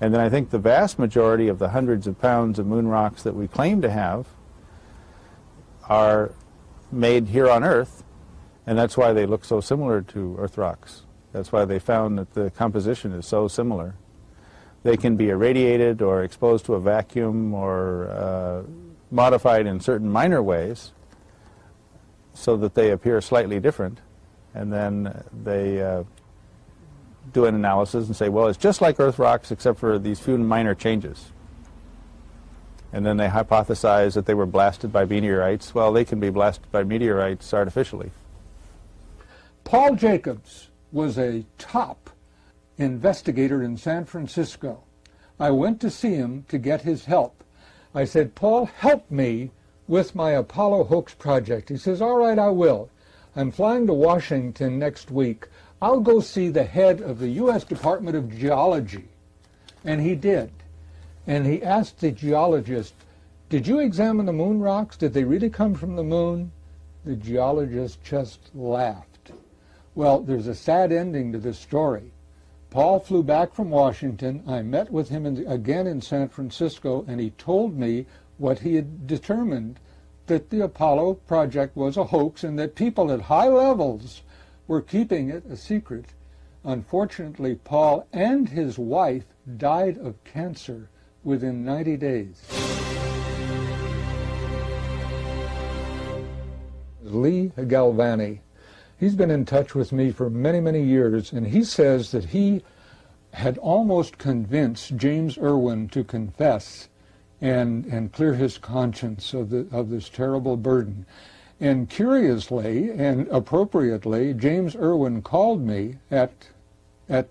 And then I think the vast majority of the hundreds of pounds of moon rocks that we claim to have are made here on Earth, and that's why they look so similar to Earth rocks. That's why they found that the composition is so similar. They can be irradiated or exposed to a vacuum or modified in certain minor ways so that they appear slightly different, and then they do an analysis and say, well, it's just like Earth rocks except for these few minor changes. And then they hypothesize that they were blasted by meteorites. Well, they can be blasted by meteorites artificially. Paul Jacobs was a top investigator in San Francisco. I went to see him to get his help. I said, Paul, help me with my Apollo hoax project. He says, all right, I will. I'm flying to Washington next week. I'll go see the head of the U.S. Department of Geology. And he did. And he asked the geologist, did you examine the moon rocks? Did they really come from the moon? The geologist just laughed. Well, there's a sad ending to this story. Paul flew back from Washington. I met with him again in San Francisco, and he told me what he had determined, that the Apollo project was a hoax and that people at high levels were keeping it a secret. Unfortunately, Paul and his wife died of cancer within 90 days. Lee Galvani, he's been in touch with me for many, many years, and he says that he had almost convinced James Irwin to confess and clear his conscience of this terrible burden. And curiously and appropriately, James Irwin called me at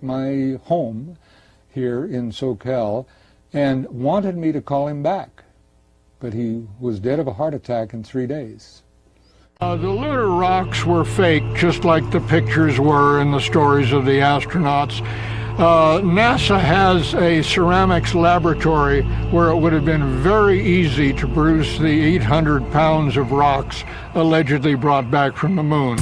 my home here in SoCal and wanted me to call him back. But he was dead of a heart attack in 3 days. The lunar rocks were fake, just like the pictures were in the stories of the astronauts. NASA has a ceramics laboratory where it would have been very easy to produce the 800 pounds of rocks allegedly brought back from the moon.